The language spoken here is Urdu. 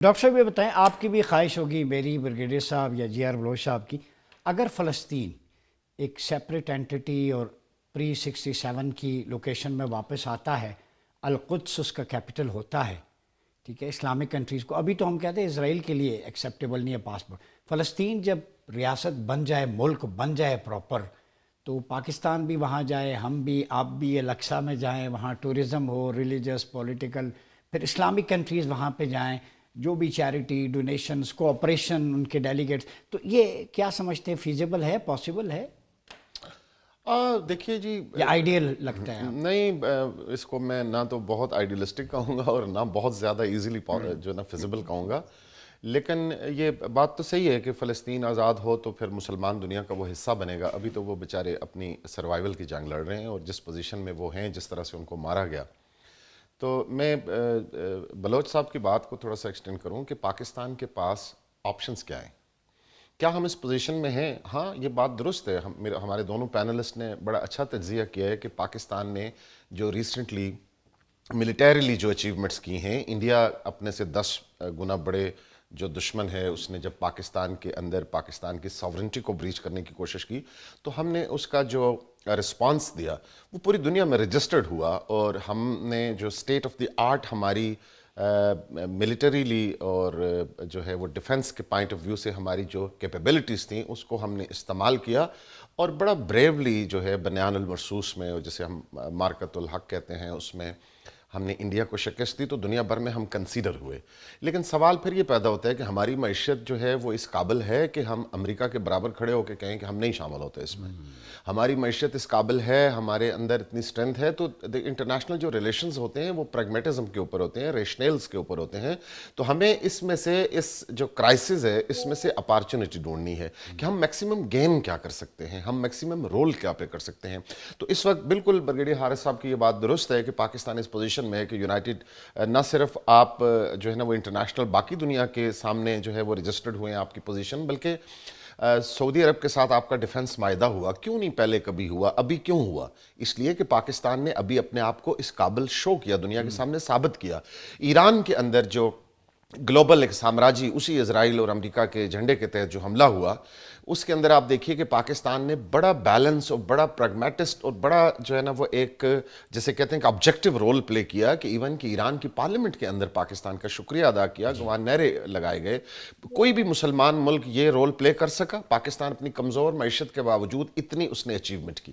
ڈاکٹر صاحب یہ بتائیں، آپ کی بھی خواہش ہوگی، میری، بریگیڈیئر صاحب یا جی آر بلوچ صاحب کی، اگر فلسطین ایک سیپریٹ اینٹی اور پری 67 کی لوکیشن میں واپس آتا ہے، القدس اس کا کیپٹل ہوتا ہے، ٹھیک ہے، اسلامک کنٹریز کو، ابھی تو ہم کہتے ہیں اسرائیل کے لیے ایکسیپٹیبل نہیں ہے پاسپورٹ، فلسطین جب ریاست بن جائے، ملک بن جائے پراپر، تو پاکستان بھی وہاں جائے، ہم بھی، آپ بھی الاقصیٰ میں جائیں، وہاں ٹورزم ہو، ریلیجس، پولیٹیکل، پھر اسلامک کنٹریز وہاں پہ جائیں، جو بھی چیریٹی ڈونیشنز کوآپریشن ان کے ڈیلیگیٹس، تو یہ کیا سمجھتے ہیں، فیزیبل ہے، پاسبل ہے دیکھیے جی، یا آئیڈیل لگتا ہے آپ؟ نہیں، اس کو میں نہ تو بہت آئیڈیلسٹک کہوں گا اور نہ بہت زیادہ ایزیلی جو نا فیزیبل کہوں گا. لیکن یہ بات تو صحیح ہے کہ فلسطین آزاد ہو تو پھر مسلمان دنیا کا وہ حصہ بنے گا. ابھی تو وہ بیچارے اپنی سروائیول کی جنگ لڑ رہے ہیں، اور جس پوزیشن میں وہ ہیں، جس طرح سے ان کو مارا گیا. تو میں بلوچ صاحب کی بات کو تھوڑا سا ایکسٹینڈ کروں کہ پاکستان کے پاس آپشنز کیا ہیں، کیا ہم اس پوزیشن میں ہیں؟ ہاں، یہ بات درست ہے. ہمارے دونوں پینلسٹ نے بڑا اچھا تجزیہ کیا ہے کہ پاکستان نے جو ریسنٹلی ملیٹریلی جو اچیومنٹس کی ہیں، انڈیا اپنے سے 10 گنا بڑے جو دشمن ہے، اس نے جب پاکستان کے اندر پاکستان کی ساورنٹی کو بریچ کرنے کی کوشش کی، تو ہم نے اس کا جو رسپانس دیا وہ پوری دنیا میں رجسٹرڈ ہوا. اور ہم نے جو اسٹیٹ آف دی آرٹ ہماری ملیٹریلی اور جو ہے وہ ڈیفنس کے پوائنٹ آف ویو سے ہماری جو کیپیبلٹیز تھیں، اس کو ہم نے استعمال کیا، اور بڑا بریولی جو ہے بنیان المرصوص میں، اور جسے ہم مارکت الحق کہتے ہیں، اس میں ہم نے انڈیا کو شکست دی. تو دنیا بھر میں ہم کنسیڈر ہوئے. لیکن سوال پھر یہ پیدا ہوتا ہے کہ ہماری معیشت جو ہے وہ اس قابل ہے کہ ہم امریکہ کے برابر کھڑے ہو کے کہیں کہ ہم نہیں شامل ہوتے اس میں؟ ہماری معیشت اس قابل ہے، ہمارے اندر اتنی اسٹرینتھ ہے؟ تو انٹرنیشنل جو ریلیشنز ہوتے ہیں وہ پریگمیٹزم کے اوپر ہوتے ہیں، ریشنیلز کے اوپر ہوتے ہیں. تو ہمیں اس میں سے، اس جو کرائسس ہے، اس میں سے اپارچونٹی ڈھونڈنی ہے کہ ہم میکسیمم گین کیا کر سکتے ہیں، ہم میکسیمم رول کیا پلے کر سکتے ہیں. تو اس وقت بالکل بریگیڈیئر حارث صاحب کی یہ بات درست ہے کہ پاکستان اس پوزیشن میں ہے کہ یونائٹڈ، نہ صرف آپ جو ہے نا وہ انٹرنیشنل باقی دنیا کے سامنے جو ہے وہ رجسٹرڈ ہوئے ہیں آپ کی پوزیشن، بلکہ سعودی عرب کے ساتھ آپ کا ڈیفنس معاہدہ ہوا. کیوں نہیں پہلے کبھی ہوا؟ ابھی کیوں ہوا؟ اس لیے کہ پاکستان نے ابھی اپنے آپ کو اس قابل شو کیا، دنیا کے سامنے ثابت کیا. ایران کے اندر جو گلوبل ایک سامراجی، اسی اسرائیل اور امریکہ کے جھنڈے کے تحت جو حملہ ہوا، اس کے اندر آپ دیکھیے کہ پاکستان نے بڑا بیلنس اور بڑا پریگمیٹسٹ اور بڑا جو ہے نا وہ ایک جسے کہتے ہیں کہ آبجیکٹو رول پلے کیا، کہ ایون کہ ایران کی پارلیمنٹ کے اندر پاکستان کا شکریہ ادا کیا، وہاں نعرے لگائے گئے. کوئی بھی مسلمان ملک یہ رول پلے کر سکا؟ پاکستان اپنی کمزور معیشت کے باوجود اتنی اس نے اچیومنٹ کی.